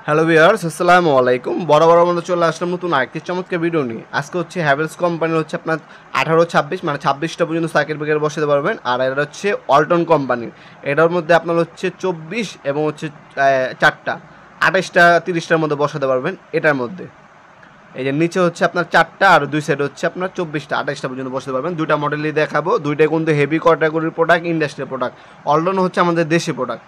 Hello viewers, আসসালামু আলাইকুম। বড় মধ্যে চলে আসলাম নতুন আরেকটি চমৎকার ভিডিও নিয়ে। আজকে হচ্ছে হ্যাভেলস কোম্পানির হচ্ছে আপনার 18-26 মানে 26টা পর্যন্ত সার্কিট ব্রেকার বসাতে পারবেন। আর এটা হচ্ছে অল্টন কোম্পানির। এটার মধ্যে আপনার হচ্ছে 24 এবং হচ্ছে 4টা 28টা 30টার মধ্যে বসাতে পারবেন এটার মধ্যে। এই যে নিচে হচ্ছে আপনার 4টা আর দুই সাইডে হচ্ছে আপনার 24টা 28টা পর্যন্ত বসাতে পারবেন। দুইটা মডেলই দেখাবো। দুইটাই কিন্তু হেভি ক্যাটাগরির প্রোডাক্ট, ইন্ডাস্ট্রিয়াল প্রোডাক্ট। অল্টন হচ্ছে আমাদের দেশি প্রোডাক্ট।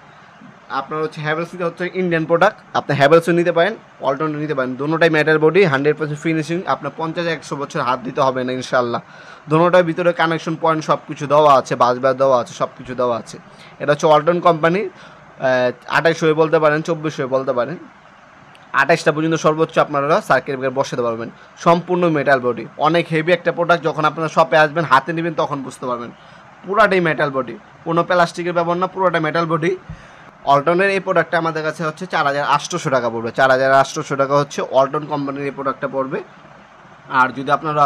আপনার হচ্ছে হ্যাভেলস হচ্ছে ইন্ডিয়ান প্রোডাক্ট। আপনি হ্যাভেলসও নিতে পারেন, অল্টনও নিতে পারেন। দুটোটাই মেটাল বডি, 100% ফিনিশিং। আপনার 50-100 বছর হাত দিতে হবে না ইনশাল্লাহ। দুটোটার ভিতরে কানেকশন পয়েন্ট সব কিছু দেওয়া আছে, বাসবার দেওয়া আছে, সব কিছু দেওয়া আছে। এটা হচ্ছে অল্টন কোম্পানি। 28 হয়ে বলতে পারেন, 24 হয়ে বলতে পারেন। 28টা পর্যন্ত সর্বোচ্চ আপনারা সার্কিট ব্রেকার বসাতে পারবেন। সম্পূর্ণ মেটাল বডি, অনেক হেভি একটা প্রোডাক্ট। যখন আপনারা শপে আসবেন, হাতে নেবেন, তখন বুঝতে পারবেন পুরাটাই মেটাল বডি, কোনো প্লাস্টিকের ব্যবহার না, পুরোটা মেটাল বডি। অল্টনের এই প্রোডাক্টটা আমাদের কাছে হচ্ছে 4800 টাকা পড়বে। 4800 টাকা হচ্ছে অল্টন কোম্পানির এই প্রোডাক্টটা পড়বে। আর যদি আপনারা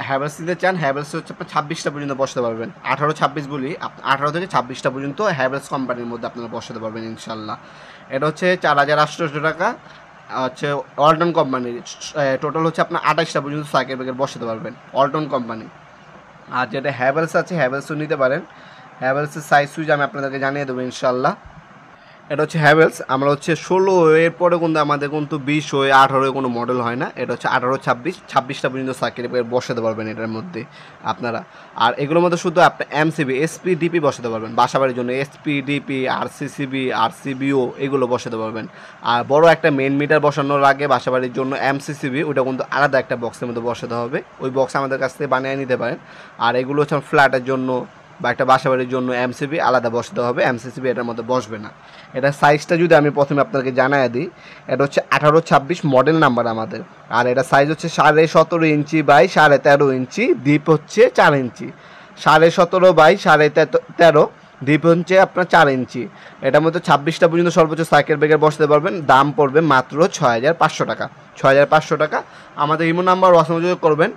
হ্যাভেলস নিতে চান, হ্যাভেলস হচ্ছে আপনার 26টা পর্যন্ত বসাতে পারবেন। 18-26 বলি, 18 থেকে 26টা পর্যন্ত হ্যাভেলস কোম্পানির মধ্যে আপনারা বসাতে পারবেন ইনশাল্লাহ। এটা হচ্ছে 4800 টাকা হচ্ছে অল্টন কোম্পানির। টোটাল হচ্ছে আপনার 28টা পর্যন্ত সার্কিট ব্রেকার বসাতে পারবেন অল্টন কোম্পানি। আর যেটা হ্যাভেলস আছে, হ্যাভেলসও নিতে পারেন। হ্যাভেলসের সাইজ সুইচ আমি আপনাদেরকে জানিয়ে দেবো ইনশাল্লাহ। এটা হচ্ছে হ্যাভেলস। আমরা হচ্ছে 16 এর পরে কিন্তু আমাদের কিন্তু 20 18 কোনো মডেল হয় না। এটা হচ্ছে 18-26টা পর্যন্ত সার্কিট ব্রেকার বসাতে পারবেন এটার মধ্যে আপনারা। আর এগুলোর মধ্যে শুধু আপনি এমসিবি, এসপি, ডিপি বসাতে পারবেন বাসাবাড়ির জন্য। এসপি, ডিপি, আরসিসিবি, আরসিবিও এগুলো বসাতে পারবেন। আর বড় একটা মেন মিটার বসানোর আগে বাসাবাড়ির জন্য এমসিসিবি, ওটা কিন্তু আলাদা একটা বক্সের মধ্যে বসাতে হবে। ওই বক্স আমাদের কাছ থেকে বানিয়ে নিতে পারেন। আর এগুলো হচ্ছে ফ্ল্যাটের জন্য বা একটা বাসাবাড়ির জন্য এমসিবি আলাদা বসাতে হবে। এমসিসিবি এটার মধ্যে বসবে না। এটা সাইজটা যদি আমি প্রথমে আপনাকে জানাই দিই, এটা হচ্ছে 18-26 মডেল নাম্বার আমাদের। আর এটা সাইজ হচ্ছে 17.5 ইঞ্চি বাই 13.5 ইঞ্চি, ডিপ হচ্ছে 4 ইঞ্চি। 17.5 বাই 13.5 ডিপ হচ্ছে আপনার 4 ইঞ্চি। এটার মধ্যে 26টা পর্যন্ত সর্বোচ্চ সার্কিট ব্রেকার বসাতে পারবেন। দাম পড়বে মাত্র 6500 টাকা। 6500 টাকা। আমাদের ইমো নাম্বার যোগাযোগ করবেন।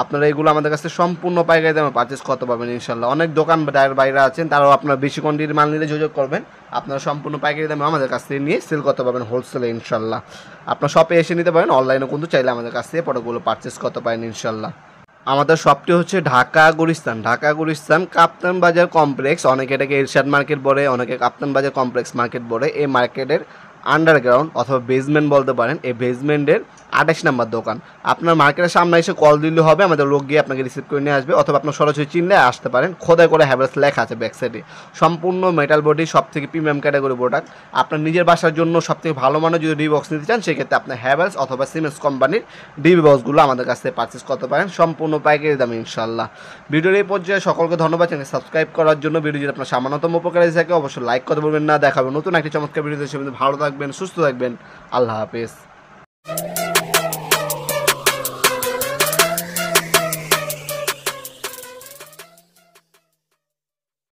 আপনারা এগুলো আমাদের কাছে সম্পূর্ণ পাইকারি দামে পারচেস করতে পারবেন ইনশাল্লাহ। অনেক দোকান বাইরে আছেন, তারাও আপনারা বেশি কোয়ান্টিটির মাল নিলে যোগাযোগ করবেন। আপনারা সম্পূর্ণ পাইকারি দামে আমাদের কাছ থেকে নিয়ে সেল করতে পারবেন হোলসেলে ইনশাল্লাহ। আপনার শপে এসে নিতে পারেন, অনলাইনেও কিন্তু চাইলে আমাদের কাছ থেকে প্রোডাক্টগুলো পারচেস করতে পারেন ইনশাল্লাহ। আমাদের শপটি হচ্ছে ঢাকা গুলিস্তান কাপ্তান বাজার কমপ্লেক্স। অনেকে এটাকে এরশাদ মার্কেট বলে, অনেকে কাপ্তান বাজার কমপ্লেক্স মার্কেট বলে। এই মার্কেটের আন্ডারগ্রাউন্ড অথবা বেসমেন্ট বলতে পারেন, এই বেসমেন্টের 28 নম্বর দোকান। আপনার মার্কেটের সামনে এসে কল দিলে হবে, আমাদের লোক গিয়ে আপনাকে রিসিভ করে নিয়ে আসবে। অথবা আপনার সরাসরি চিনলে আসতে পারেন। খোদাই করে হ্যাভেলস লেখা আছে ব্যাক সাইডে। সম্পূর্ণ মেটাল বডি, সব থেকে প্রিমিয়াম ক্যাটাগরি প্রোডাক্ট। আপনার নিজের বাসার জন্য সব থেকে ভালো মানের যদি ডি বক্স নিতে চান, সেক্ষেত্রে আপনার হ্যাভেলস অথবা সিমেন্স কোম্পানির ডিবি বক্সগুলো আমাদের কাছ থেকে পারচেস করতে পারেন সম্পূর্ণ পাইকারি দামে ইনশাল্লাহ। ভিডিওর এই পর্যায়ে সকলকে ধন্যবাদ। চ্যানেল সাবস্ক্রাইব করার জন্য। ভিডিও যদি আপনার সামান্যতম উপকার থাকে, অবশ্যই লাইক করতে বলবেন না। দেখাবেন নতুন একটি চমৎকার ভিডিও। ভালো থাকবেন, সুস্থ থাকবেন। আল্লাহ হাফেজ।